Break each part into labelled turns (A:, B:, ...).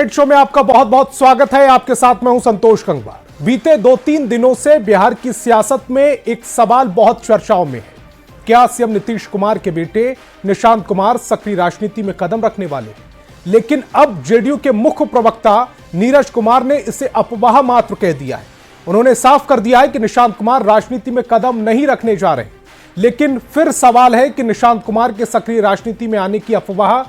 A: Debate show में आपका बहुत बहुत स्वागत है। आपके साथ मैं हूं संतोष गंगवार। बीते 2-3 दिनों से बिहार की सियासत में एक सवाल बहुत चर्चाओं में है। क्या सीएम नीतीश कुमार के बेटे निशांत कुमार सक्रिय राजनीति में कदम रखने वाले हैं? लेकिन अब जेडीयू के मुख्य प्रवक्ता नीरज कुमार ने इसे अफवाह मात्र कह दिया है। उन्होंने साफ कर दिया है कि निशांत कुमार राजनीति में कदम नहीं रखने जा रहे। लेकिन फिर सवाल है कि निशांत कुमार के सक्रिय राजनीति में आने की अफवाह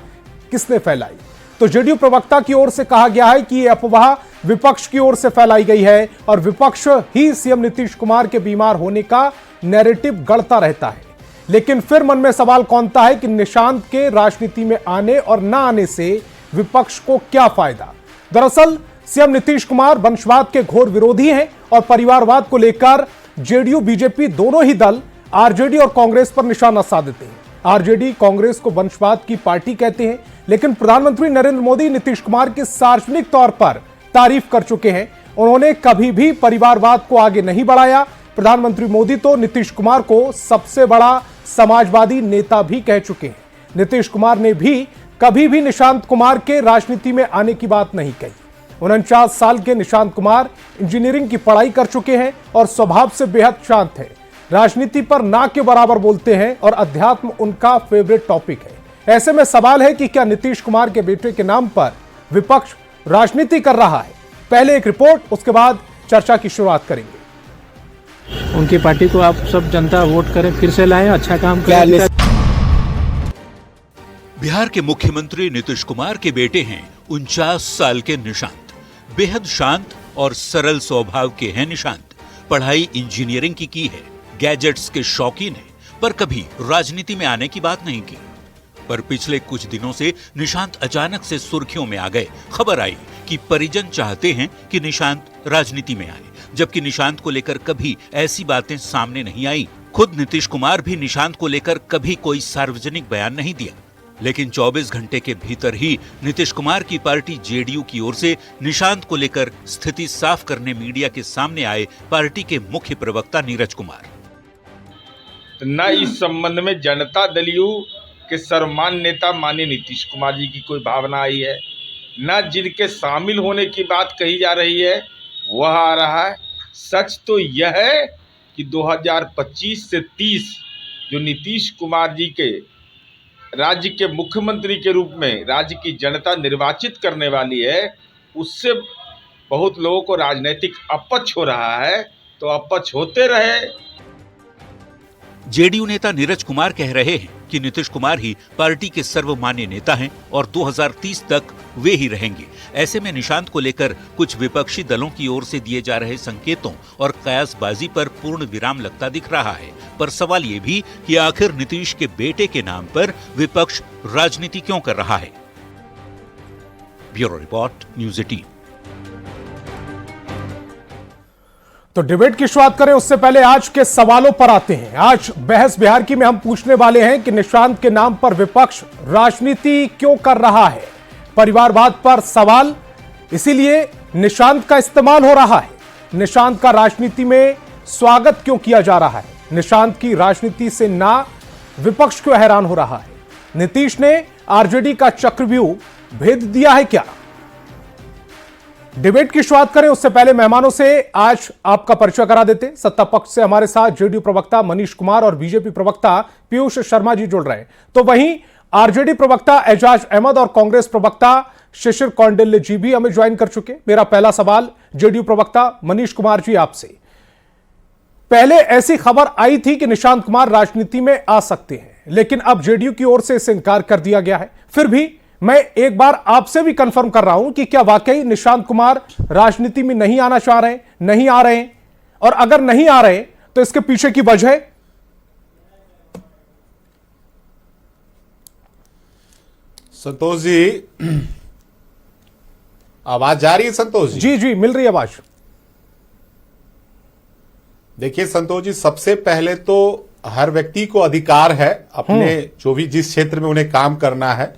A: किसने फैलाई? तो जेडीयू प्रवक्ता की ओर से कहा गया है कि यह अफवाह विपक्ष की ओर से फैलाई गई है और विपक्ष ही सीएम नीतीश कुमार के बीमार होने का नैरेटिव गढ़ता रहता है। लेकिन फिर मन में सवाल कौनता है कि निशांत के राजनीति में आने और न आने से विपक्ष को क्या फायदा? दरअसल सीएम नीतीश कुमार वंशवाद के घोर विरोधी हैं और परिवारवाद को लेकर जेडीयू बीजेपी दोनों ही दल आरजेडी और कांग्रेस पर निशाना साधते हैं। आरजेडी कांग्रेस को वंशवाद की पार्टी कहते हैं, लेकिन प्रधानमंत्री नरेंद्र मोदी नीतीश कुमार की सार्वजनिक तौर पर तारीफ कर चुके हैं। उन्होंने कभी भी परिवारवाद को आगे नहीं बढ़ाया। प्रधानमंत्री मोदी तो नीतीश कुमार को सबसे बड़ा समाजवादी नेता भी कह चुके हैं। नीतीश कुमार ने भी कभी भी निशांत कुमार के राजनीति में आने की बात नहीं कही। 49 साल के निशांत कुमार इंजीनियरिंग की पढ़ाई कर चुके हैं और स्वभाव से बेहद शांत है। राजनीति पर ना के बराबर बोलते हैं और अध्यात्म उनका फेवरेट टॉपिक है। ऐसे में सवाल है कि क्या नीतीश कुमार के बेटे के नाम पर विपक्ष राजनीति कर रहा है? पहले एक रिपोर्ट, उसके बाद चर्चा की शुरुआत करेंगे।
B: उनकी पार्टी को आप सब जनता वोट करें, फिर से लाएं, अच्छा काम करें।
C: बिहार के मुख्यमंत्री नीतीश कुमार के बेटे हैं 49 साल के निशांत। बेहद शांत और सरल स्वभाव के हैं निशांत। पढ़ाई इंजीनियरिंग की है, गैजेट्स के शौकीन है, पर कभी राजनीति में आने की बात नहीं की। पर पिछले कुछ दिनों से निशांत अचानक से सुर्खियों में आ गए। खबर आई कि परिजन चाहते हैं कि निशांत राजनीति में आए, जबकि निशांत को लेकर कभी ऐसी बातें सामने नहीं आई। खुद नीतीश कुमार भी निशांत को लेकर कभी कोई सार्वजनिक बयान नहीं दिया। लेकिन 24 घंटे के भीतर ही नीतीश कुमार की पार्टी जेडीयू की ओर से निशांत को लेकर स्थिति साफ करने मीडिया के सामने आए पार्टी के मुख्य प्रवक्ता नीरज कुमार।
D: न इस संबंध में जनता दल-यू के सर्वमान्य नेता माननीय नीतीश कुमार जी की कोई भावना आई है, न जिनके शामिल होने की बात कही जा रही है वह आ रहा है। सच तो यह है कि 2025 से 30 जो नीतीश कुमार जी के राज्य के मुख्यमंत्री के रूप में राज्य की जनता निर्वाचित करने वाली है, उससे बहुत लोगों को राजनीतिक अपच हो रहा है। तो अपच होते रहे।
C: जेडीयू नेता नीरज कुमार कह रहे हैं कि नीतीश कुमार ही पार्टी के सर्वमान्य नेता हैं और 2030 तक वे ही रहेंगे। ऐसे में निशांत को लेकर कुछ विपक्षी दलों की ओर से दिए जा रहे संकेतों और कयासबाजी पर पूर्ण विराम लगता दिख रहा है। पर सवाल ये भी कि आखिर नीतीश के बेटे के नाम पर विपक्ष राजनीति क्यों कर रहा है? Bureau report, news 18।
A: तो डिबेट की शुरुआत करें उससे पहले आज के सवालों पर आते हैं। आज बहस बिहार की में हम पूछने वाले हैं कि निशांत के नाम पर विपक्ष राजनीति क्यों कर रहा है? परिवारवाद पर सवाल, इसीलिए निशांत का इस्तेमाल हो रहा है। निशांत का राजनीति में स्वागत क्यों किया जा रहा है? निशांत की राजनीति से ना विपक्ष क्यों हैरान हो रहा है? नीतीश ने आरजेडी का चक्रव्यूह भेद दिया है क्या? डिबेट की शुरुआत करें उससे पहले मेहमानों से आज आपका परिचय करा देते। सत्ता पक्ष से हमारे साथ जेडीयू प्रवक्ता मनीष कुमार और बीजेपी प्रवक्ता पीयूष शर्मा जी जुड़ रहे हैं, तो वहीं आरजेडी प्रवक्ता एजाज अहमद और कांग्रेस प्रवक्ता शिशिर कौंडिल्य जी भी हमें ज्वाइन कर चुके। मेरा पहला सवाल जेडीयू प्रवक्ता मनीष कुमार जी आपसे। पहले ऐसी खबर आई थी कि निशांत कुमार राजनीति में आ सकते हैं, लेकिन अब जेडीयू की ओर से इसे इंकार कर दिया गया है। फिर भी मैं एक बार आपसे भी कंफर्म कर रहा हूं कि क्या वाकई निशांत कुमार राजनीति में नहीं आना चाह रहे हैं, नहीं आ रहे हैं? और अगर नहीं आ रहे तो इसके पीछे की वजह?
E: संतोष जी, आवाज जा रही है? संतोष जी,
A: जी जी मिल रही है आवाज।
E: देखिए संतोष जी, सबसे पहले तो हर व्यक्ति को अधिकार है अपने जो भी जिस क्षेत्र में उन्हें काम करना है,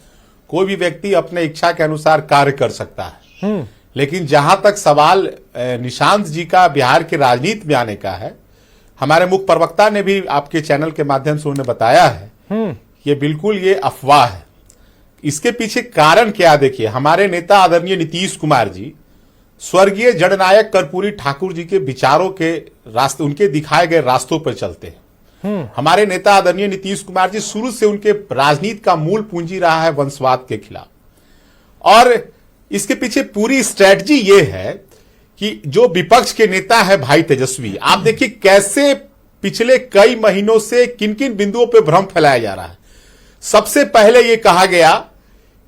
E: कोई भी व्यक्ति अपने इच्छा के अनुसार कार्य कर सकता है। लेकिन जहां तक सवाल निशांत जी का बिहार की राजनीति में आने का है, हमारे मुख्य प्रवक्ता ने भी आपके चैनल के माध्यम से उन्हें बताया है, ये बिल्कुल ये अफवाह है। इसके पीछे कारण क्या, देखिए हमारे नेता आदरणीय नीतीश कुमार जी स्वर्गीय जननायक कर्पूरी ठाकुर जी के विचारों के रास्ते, उनके दिखाए गए रास्तों पर चलते हैं। हमारे नेता आदरणीय नीतीश कुमार जी शुरू से उनके राजनीति का मूल पूंजी रहा है वंशवाद के खिलाफ, और इसके पीछे पूरी स्ट्रेटजी ये है कि जो विपक्ष के नेता है भाई तेजस्वी, आप देखिए कैसे पिछले कई महीनों से किन किन बिंदुओं पर भ्रम फैलाया जा रहा है। सबसे पहले यह कहा गया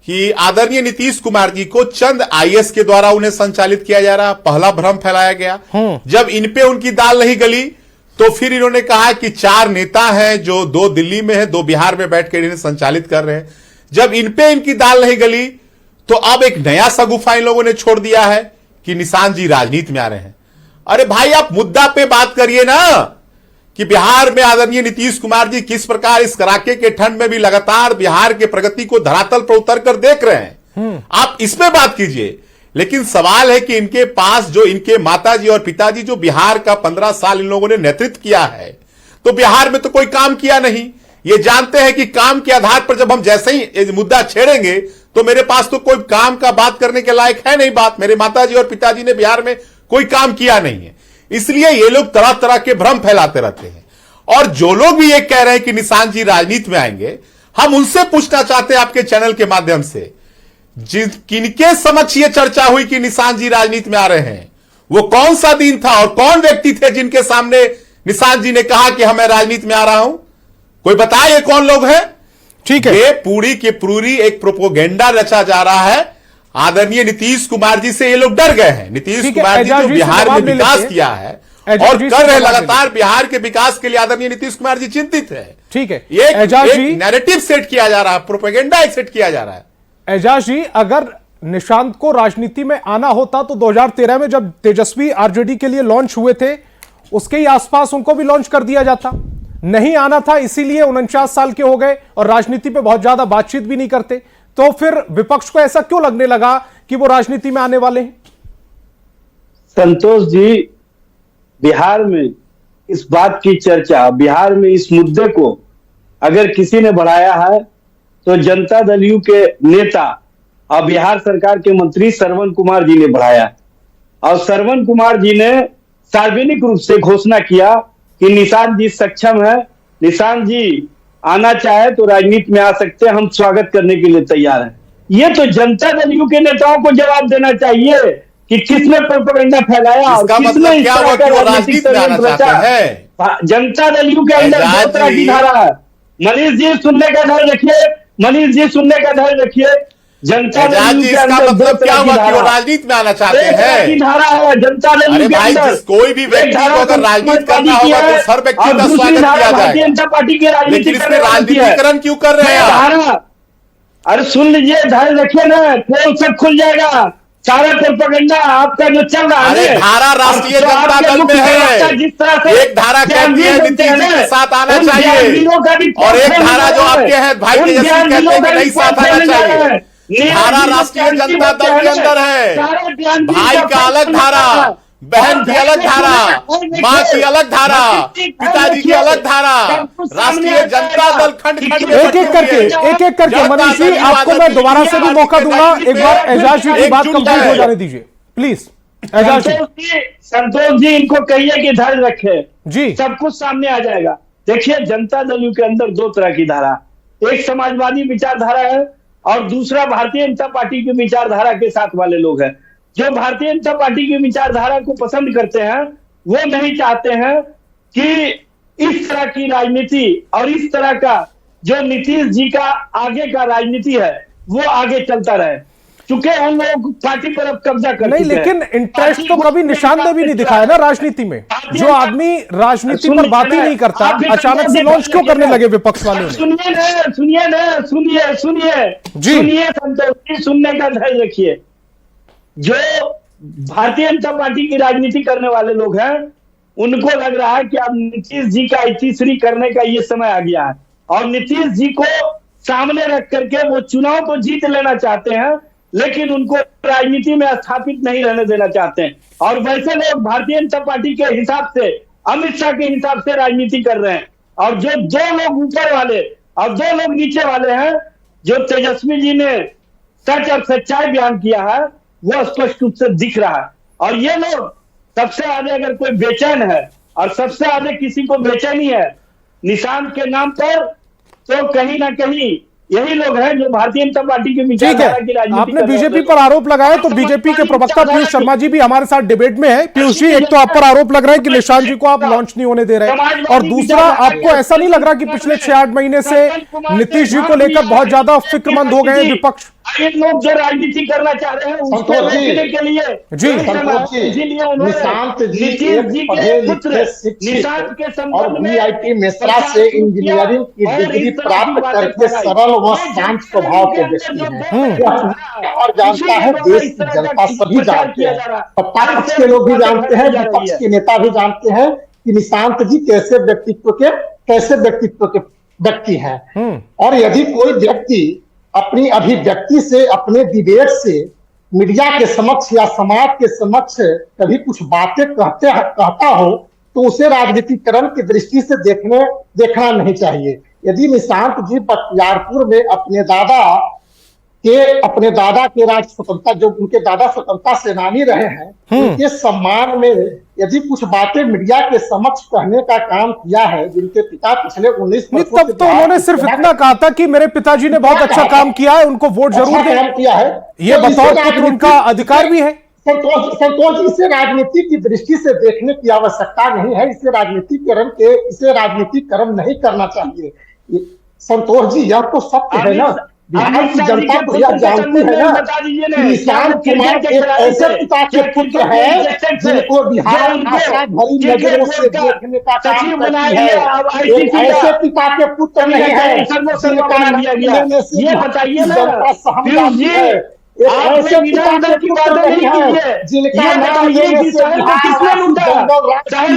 E: कि आदरणीय नीतीश कुमार जी को चंद आईएएस के द्वारा उन्हें संचालित किया जा रहा, पहला भ्रम फैलाया गया। जब इन पे उनकी दाल नहीं गली तो फिर इन्होंने कहा कि 4 नेता हैं जो 2 दिल्ली में है, 2 बिहार में बैठकर इन्हें संचालित कर रहे हैं। जब इन पे इनकी दाल नहीं गली तो अब एक नया सगुफा इन लोगों ने छोड़ दिया है कि निशांत जी राजनीति में आ रहे हैं। अरे भाई आप मुद्दा पे बात करिए ना कि बिहार में आदरणीय नीतीश कुमार जी किस प्रकार इस कड़ाके के ठंड में भी लगातार बिहार के प्रगति को धरातल पर उतर कर देख रहे हैं, आप इस पे बात कीजिए। लेकिन सवाल है कि इनके पास जो इनके माताजी और पिताजी जो बिहार का 15 साल इन लोगों ने नेतृत्व किया है, तो बिहार में तो कोई काम किया नहीं। ये जानते हैं कि काम के आधार पर जब हम जैसे ही मुद्दा छेड़ेंगे तो मेरे पास तो कोई काम का बात करने के लायक है नहीं बात। मेरे माताजी और पिताजी ने बिहार में कोई काम किया नहीं है, इसलिए ये लोग तरह तरह के भ्रम फैलाते रहते हैं। और जो लोग भी ये कह रहे हैं कि निशांत जी राजनीति में आएंगे, हम उनसे पूछना चाहते हैं आपके चैनल के माध्यम से, किनके समक्ष ये चर्चा हुई कि निशांत जी राजनीति में आ रहे हैं, वो कौन सा दिन था और कौन व्यक्ति थे जिनके सामने निशांत जी ने कहा कि मैं राजनीति में आ रहा हूं? कोई बताए ये कौन लोग हैं?
A: ठीक है,
E: ये पूरी की पूरी एक प्रोपोगेंडा रचा जा रहा है आदरणीय नीतीश कुमार जी से। ये लोग डर गए हैं। नीतीश कुमार जी जो बिहार में विकास किया है और कर रहे लगातार बिहार के विकास के लिए, आदरणीय नीतीश कुमार जी चिंतित है।
A: ठीक है,
E: ये एक नैरेटिव सेट किया जा रहा है, प्रोपेगेंडा सेट किया जा रहा है।
A: एजाज जी, अगर निशांत को राजनीति में आना होता तो 2013 में जब तेजस्वी आरजेडी के लिए लॉन्च हुए थे, उसके ही आसपास उनको भी लॉन्च कर दिया जाता। नहीं आना था, इसीलिए 49 साल के हो गए और राजनीति पे बहुत ज्यादा बातचीत भी नहीं करते। तो फिर विपक्ष को ऐसा क्यों लगने लगा कि वो राजनीति में आने वाले हैं?
F: संतोष जी, बिहार में इस बात की चर्चा, बिहार में इस मुद्दे को अगर किसी ने बढ़ाया है तो जनता दल यू के नेता और बिहार सरकार के मंत्री श्रवण कुमार जी ने बढ़ाया। और श्रवण कुमार जी ने सार्वजनिक रूप से घोषणा किया कि निशांत जी सक्षम है, निशांत जी आना चाहे तो राजनीति में आ सकते हैं, हम स्वागत करने के लिए तैयार हैं। ये तो जनता दल यू के नेताओं को जवाब देना चाहिए कि किसने प्रोपेगेंडा फैलाया और किसने इस तरह का राजनीतिक षड्यंत्र रचा। जनता दल यू के अंदर 2 तरह की धारा है। मनीष जी सुनने का धैर्य रखिए, मनीष जी सुनने का धैर्य रखिए। जनता दल यू के अंदर
E: मतलब क्या हुआ कि वो राजनीति में आना चाहते हैं?
F: धारा है जनता दल यू के अंदर।
E: कोई भी व्यक्ति को अगर राजनीति करना होगा तो हर व्यक्ति का स्वागत किया जाएगा।
F: भारतीय जनता पार्टी की राजनीति
E: राजनीतिकरण क्यों कर रहे हैं?
F: अरे सुन लीजिए, धैर्य रखिए ना, पोल सब खुल जाएगा। सारा प्रोपेगेंडा आपका जो चल रहा है,
E: धारा राष्ट्रीय जनता दल में है।
F: जिस तरह से
E: एक धारा कहती है नीतीश जी के साथ आना चाहिए और एक धारा जो आपके हैं भाई तेजस्वी कहते हैं कि नहीं साथ आना चाहिए। धारा राष्ट्रीय जनता दल के अंदर है। भाई का अलग धारा, बहन की अलग धारा, माँ की अलग धारा, पिताजी की अलग धारा, राष्ट्रीय जनता दल खंड खंड
A: एक एक करके मनीष जी, आपको मैं दोबारा से भी मौका दूंगा। एक बार एजाज जी की बात कंप्लीट हो जाने दीजिए प्लीज। एजाज जी,
F: संतोष जी इनको कहिए कि धैर्य रखे
A: जी,
F: सब कुछ सामने आ जाएगा। देखिए, जनता दल यू के अंदर 2 तरह की धारा, एक समाजवादी विचारधारा है और दूसरा भारतीय जनता पार्टी की विचारधारा के साथ वाले लोग हैं। जो भारतीय जनता पार्टी की विचारधारा को पसंद करते हैं वो नहीं चाहते हैं कि इस तरह की राजनीति और इस तरह का जो नीतीश जी का आगे का राजनीति है वो आगे चलता रहे, चूंकि हम लोग पार्टी पर अब कब्जा कर
A: नहीं। लेकिन इंटरेस्ट तो कभी निशान ने भी नहीं दिखाया ना राजनीति में। जो आदमी राजनीति पर बात ही नहीं करता, अचानक से लॉन्च क्यों करने लगे विपक्ष वालों ने?
F: सुनिए संतोष जी, सुनने का धैर्य रखिए। जो भारतीय जनता पार्टी की राजनीति करने वाले लोग हैं उनको लग रहा है कि अब नीतीश जी का इतिश्री करने का ये समय आ गया है और नीतीश जी को सामने रख करके वो चुनाव तो जीत लेना चाहते हैं, लेकिन उनको राजनीति में स्थापित नहीं रहने देना चाहते हैं। और वैसे लोग भारतीय जनता पार्टी के हिसाब से, अमित शाह के हिसाब से राजनीति कर रहे हैं। और जो 2 लोग ऊपर वाले और 2 लोग नीचे वाले हैं जो तेजस्वी जी ने सच और सच्चाई बयान किया है वो स्पष्ट रूप से दिख रहा है। और ये लोग सबसे ज्यादा अगर कोई बेचैन है और सबसे ज्यादा किसी को बेचैनी है निशांत के नाम पर, तो कहीं ना कहीं यही लोग हैं जो भारतीय जनता पार्टी के
A: ठीक है,
F: विचारधारा की राजनीति
A: आपने
F: कर रहे हैं।
A: बीजेपी पर आरोप लगाया तो बीजेपी के प्रवक्ता पीयूष शर्मा जी भी हमारे साथ डिबेट में है। पीयूष जी, एक तो आप पर आरोप लग रहा है कि निशांत जी को आप लॉन्च नहीं होने दे रहे, और दूसरा आपको ऐसा नहीं लग रहा कि पिछले 6-8 महीने से नीतीश जी को लेकर बहुत ज्यादा फिक्रमंद हो गए हैं विपक्ष?
F: ये लोग जो राजनीति करना चाह रहे हैं उसको रोकने के लिए
A: जी,
F: इसीलिए उन्होंने
G: निशांत जी
F: नीतीश जी के पुत्र निशांत के
G: और
F: संबंध में
G: वीआईपी मिश्रा से इंजीनियरिंग की डिग्री प्राप्त करके सरल व शांत स्वभाव के व्यक्ति हैं और जानता है देश की जनता सभी जानते हैं, सत्ता पक्ष के लोग भी जानते हैं, विपक्ष के नेता भी जानते हैं कि निशांत जी कैसे व्यक्तित्व के व्यक्ति हैं। और यदि कोई व्यक्ति अपनी अभिव्यक्ति से, अपने डिबेट से मीडिया के समक्ष या समाज के समक्ष कभी कुछ बातें कहता हो तो उसे राजनीतिकरण की दृष्टि से देखना नहीं चाहिए। यदि निशांत जी बख्तियारपुर में अपने दादा के राज स्वतंत्रता, जो उनके दादा स्वतंत्रता सेनानी रहे हैं, उनके सम्मान में यदि कुछ बातें मीडिया के समक्ष कहने का काम किया है, जिनके पिता पिछले 19 वर्षों
A: तब तो उन्होंने सिर्फ इतना कहा था कि मेरे पिताजी ने बहुत अच्छा काम किया है, उनको वोट जरूर दें,
G: किया है,
A: ये बतौर पुत्र उनका अधिकार भी है।
G: संतोष, इसे राजनीति की दृष्टि से देखने की आवश्यकता नहीं है, इसे राजनीतिकरण नहीं करना चाहिए। संतोष जी, यह तो सत्य है ना, बिहार की जनता तो यह जानती है ना कि निशांत कुमार एक ऐसे पिता के पुत्र हैं जिनको बिहार आशा भरी नजरों से देखने का काम करती है। एक ऐसे पिता के पुत्र नहीं है जिनका नाम लेने से जनता सहम जाती है। एक ऐसे पिता के पुत्र नहीं है जिनका नाम लेने से बिहार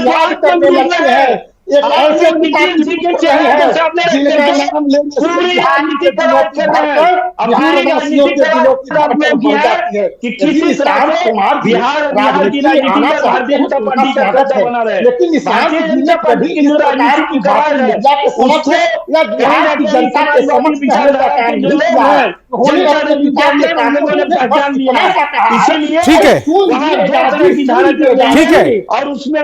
G: याद करने लगते हैं। एक ऐसे पिता के पुत्र है जिनका नाम लेने से बिहार के दिलों की धड़कन, बिहारवासियों के दिलों की धड़कन बढ़ जाती है। यदि निशांत कुमार राजनीति आना चाहते हैं तो उनका स्वागत है, लेकिन निशांत जी ने कभी इस प्रकार की बातें मीडिया के समक्ष या बिहार की जनता के समक्ष कहने का काम नहीं किया है। उन्होंने अपने पिता के कानून में बस इतना सा कहा,
A: ठीक है,
F: ठीक है, और उसमें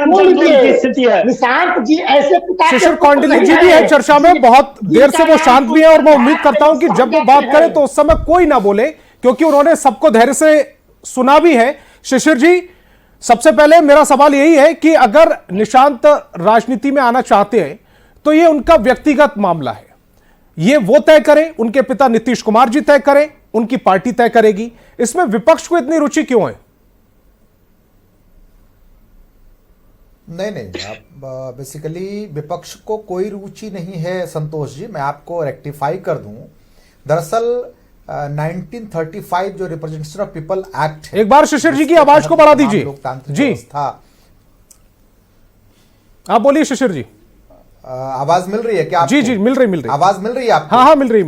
F: स्थिति है।
G: निशांत जी ऐसे पिता
A: शिशिर कौंडिन्य जी भी है चर्चा में, बहुत देर से वो शांत भी है, और मैं उम्मीद करता हूं कि जब वो बात करें तो उस समय कोई ना बोले, क्योंकि उन्होंने सबको धैर्य से सुना भी है। शिशिर जी, सबसे पहले मेरा सवाल यही है कि अगर निशांत राजनीति में आना चाहते हैं तो ये उनका व्यक्तिगत मामला है, ये वो तय करें, उनके पिता नीतीश कुमार जी तय करें, उनकी पार्टी तय करेगी, इसमें विपक्ष को इतनी रुचि क्यों है?
H: नहीं, आप बेसिकली विपक्ष को कोई रुचि नहीं है संतोष जी, मैं आपको रेक्टिफाई कर दूं। दरअसल 1935 जो रिप्रेजेंटेशन ऑफ पीपल एक्ट है,
A: एक बार शिशिर जी की आवाज को बढ़ा दीजिए जी, आप बोलिए शिशिर जी।
H: आवाज मिल रही है क्या आपको?
A: जी, मिल रही
H: आवाज मिल रही है आपको?
A: हाँ, मिल रही।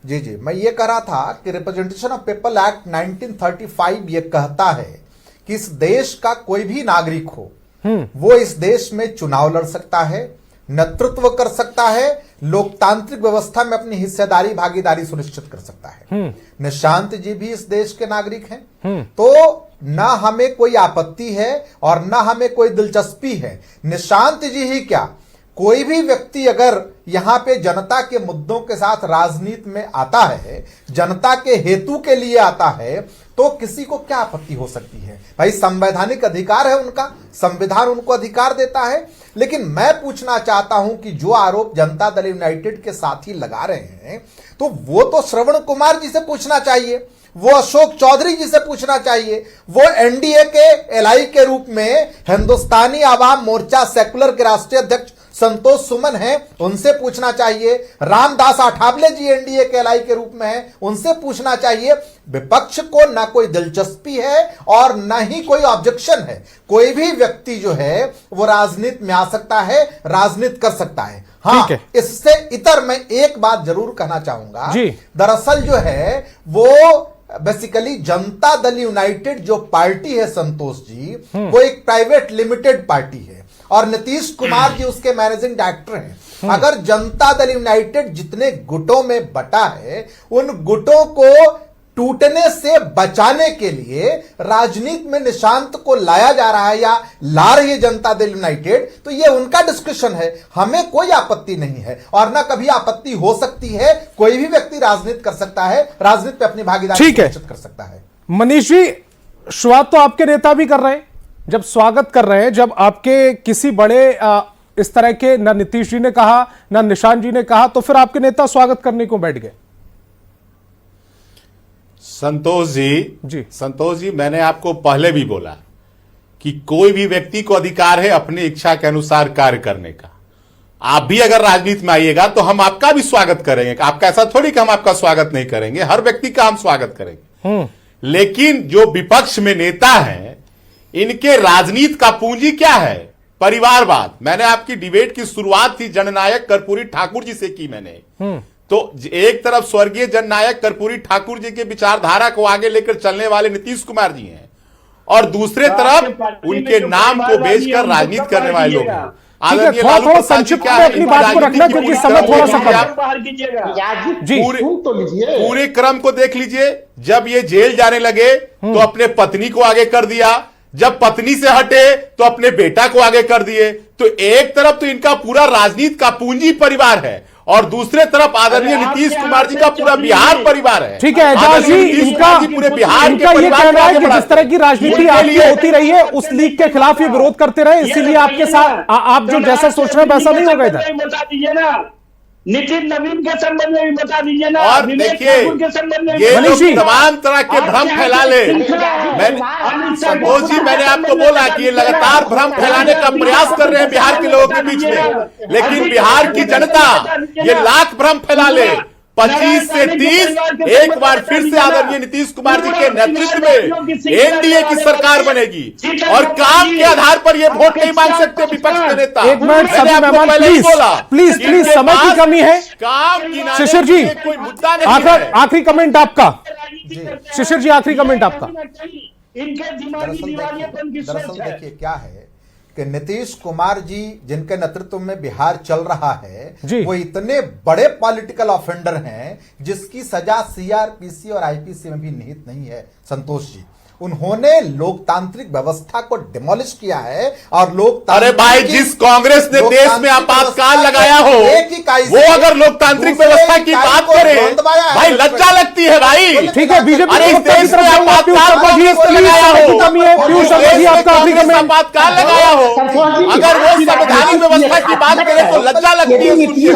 H: जी, मैं ये कह रहा था कि रिप्रेजेंटेशन ऑफ पीपल एक्ट 1935 ये कहता है कि इस देश का कोई भी नागरिक हो वो इस देश में चुनाव लड़ सकता है, नेतृत्व कर सकता है, लोकतांत्रिक व्यवस्था में अपनी हिस्सेदारी भागीदारी सुनिश्चित कर सकता है। निशांत जी भी इस देश के नागरिक हैं, तो ना हमें कोई आपत्ति है और ना हमें कोई दिलचस्पी है। निशांत जी ही क्या, कोई भी व्यक्ति अगर यहां पे जनता के मुद्दों के साथ राजनीति में आता है, जनता के हेतु के लिए आता है, तो किसी को क्या आपत्ति हो सकती है? भाई, संवैधानिक अधिकार है उनका, संविधान उनको अधिकार देता है। लेकिन मैं पूछना चाहता हूं कि जो आरोप जनता दल यूनाइटेड के साथी लगा रहे हैं, तो वो तो श्रवण कुमार जी से पूछना चाहिए, वो अशोक चौधरी जी से पूछना चाहिए, वो एनडीए के एलआई के रूप में हिंदुस्तानी आवाम मोर्चा सेकुलर के राष्ट्रीय अध्यक्ष संतोष सुमन है, उनसे पूछना चाहिए, रामदास आठावले जी एनडीए के एलआई के रूप में है, उनसे पूछना चाहिए। विपक्ष को ना कोई दिलचस्पी है और ना ही कोई ऑब्जेक्शन है। कोई भी व्यक्ति जो है वो राजनीति में आ सकता है, राजनीति कर सकता है। हाँ, इससे इतर मैं एक बात जरूर कहना चाहूंगा। दरअसल जो है वो बेसिकली जनता दल यूनाइटेड जो पार्टी है संतोष जी, वो एक प्राइवेट लिमिटेड पार्टी है और नीतीश कुमार जी उसके मैनेजिंग डायरेक्टर हैं। अगर जनता दल यूनाइटेड जितने गुटों में बटा है, उन गुटों को टूटने से बचाने के लिए राजनीति में निशांत को लाया जा रहा है या ला रही है जनता दल यूनाइटेड, तो ये उनका डिस्कशन है, हमें कोई आपत्ति नहीं है और ना कभी आपत्ति हो सकती है। कोई भी व्यक्ति राजनीति कर सकता है, राजनीति पे अपनी भागीदारी सुनिश्चित कर सकता है।
A: मनीष जी, शुरुआत तो आपके नेता भी कर रहे हैं, जब स्वागत कर रहे हैं, जब आपके किसी बड़े इस तरह के ना नीतीश जी ने कहा ना निशांत जी ने कहा, तो फिर आपके नेता स्वागत करने को बैठ गए।
E: संतोष जी, मैंने आपको पहले भी बोला कि कोई भी व्यक्ति को अधिकार है अपनी इच्छा के अनुसार कार्य करने का। आप भी अगर राजनीति में आइएगा तो हम आपका भी स्वागत करेंगे। आपका ऐसा थोड़ी कि हम आपका स्वागत नहीं करेंगे, हर व्यक्ति का हम स्वागत करेंगे। लेकिन जो विपक्ष में नेता हैं, इनके राजनीति का पूंजी क्या है? परिवारवाद। मैंने आपकी डिबेट की शुरुआत थी जननायक कर्पूरी ठाकुर जी से की मैंने। तो एक तरफ स्वर्गीय जननायक कर्पूरी ठाकुर जी के विचारधारा को आगे लेकर चलने वाले नीतीश कुमार जी हैं और दूसरे तरफ उनके नाम को बेचकर राजनीति करने वाले लोग हैं।
A: थोड़ा संक्षिप्त में अपनी बात को रखना क्योंकि समय थोड़ा सा कम है।
E: पूरे क्रम को देख लीजिए। जब ये जेल जाने लगे तो अपने पत्नी को आगे कर दिया, जब पत्नी से हटे तो अपने बेटा को आगे कर दिए। तो एक तरफ तो इनका पूरा राजनीति का पूंजी परिवार है और दूसरे तरफ आदरणीय नीतीश कुमार जी का पूरा बिहार परिवार है।
A: ठीक है एजाज जी, इनका
E: पूरे बिहार
A: इनका ये कहना है कि जिस तरह की राजनीति आपकी होती रही है उस लीग के खिलाफ ये विरोध करते रहे, इसीलिए आपके साथ आप जो जैसा सोच रहे हैं वैसा नहीं होगा इधर।
I: बता दीजिए ना, नितिन नवीन के संबंध में भी बता दीजिए ना।
E: और देखिए ये लोग तमाम तरह के भ्रम फैला ले। संतोष जी, मैंने आपको बोला कि ये लगातार भ्रम फैलाने का प्रयास कर रहे हैं बिहार के लोगों के बीच में, लेकिन बिहार की जनता ये लाख भ्रम फैला ले। 25 से 30 एक बार फिर से आदरणीय नीतीश कुमार जी के नेतृत्व में एनडीए की सरकार बनेगी और काम के आधार पर ये वोट नहीं मांग सकते विपक्ष के नेता।
A: एक मिनट सभी मेहमान प्लीज समय की कमी है।
E: काम
A: शिशिर जी,
E: कोई मुद्दा नहीं है।
A: आखिरी कमेंट आपका। शिशिर जी, आखिरी कमेंट आपका।
H: दरअसल देखिए क्या है कि नीतीश कुमार जी जिनके नेतृत्व में बिहार चल रहा है वो इतने बड़े पॉलिटिकल ऑफेंडर हैं जिसकी सजा सीआरपीसी और आईपीसी में भी निहित नहीं है। संतोष जी, उन्होंने लोकतांत्रिक व्यवस्था को डिमोलिश किया है और
E: अरे भाई, जिस कांग्रेस ने देश में आपातकाल लगाया हो वो अगर लोकतांत्रिक व्यवस्था की बात करे भाई लज्जा लगती है भाई।
A: ठीक है, बीजेपी
E: अरे इस देश में आपातकाल लगाया हो, आपातकाल लगाया हो, अगर वो संवैधानिक व्यवस्था की बात करे तो लज्जा लगती है।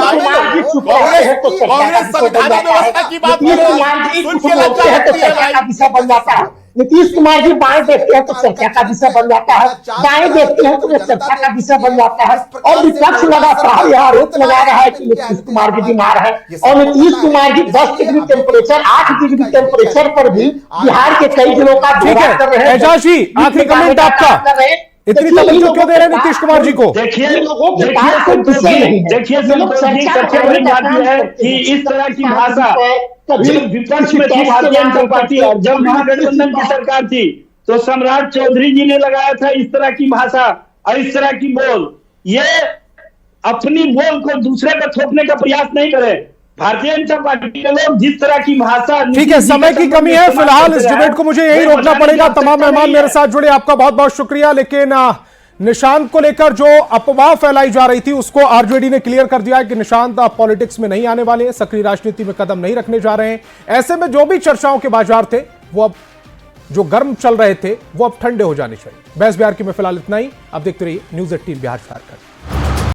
E: कांग्रेस संवैधानिक व्यवस्था की बात करे सुन के लज्जा लगती है भाई।
G: नीतीश कुमार जी बाएं देखते हैं तो चर्चा का विषय बन जाता है, दाएं देखते हैं तो वो चर्चा का विषय बन जाता है और विपक्ष लगातार यह आरोप लगा रहा है कि नीतीश कुमार जी बीमार है और Nitish Kumar ji 10 degree temperature 8 degree temperature पर भी बिहार के कई जिलों का दौरा कर रहे हैं।
A: एजाज जी, आखिरी कमेंट आपका। इतनी तवज्जो क्यों दे रहे हैं नीतीश कुमार जी को?
I: देखिए सबसे बड़ी बात यह है कि इस तरह की भाषा जब विपक्ष में थी भारतीय जनता पार्टी, जब महागठबंधन की सरकार थी तो सम्राट चौधरी जी ने लगाया था इस तरह की भाषा और इस तरह की बोल। ये अपनी बोल को दूसरे पर थोपने का प्रयास नहीं करें। भारतीय जनता पार्टी के लोग जिस तरह की भाषा।
A: ठीक है, समय की कमी है, फिलहाल इस डिबेट को मुझे यही रोकना पड़ेगा। तमाम मेहमान मेरे साथ जुड़े, आपका बहुत बहुत शुक्रिया। लेकिन निशांत को लेकर जो अफवाह फैलाई जा रही थी उसको आरजेडी ने क्लियर कर दिया है कि निशांत पॉलिटिक्स में नहीं आने वाले, सक्रिय राजनीति में कदम नहीं रखने जा रहे हैं। ऐसे में जो भी चर्चाओं के बाजार थे वो अब जो गर्म चल रहे थे वो अब ठंडे हो जाने चाहिए। बहस बिहार की में फिलहाल इतना ही। अब देखते रहिए न्यूज़ 18 बिहार झारखंड।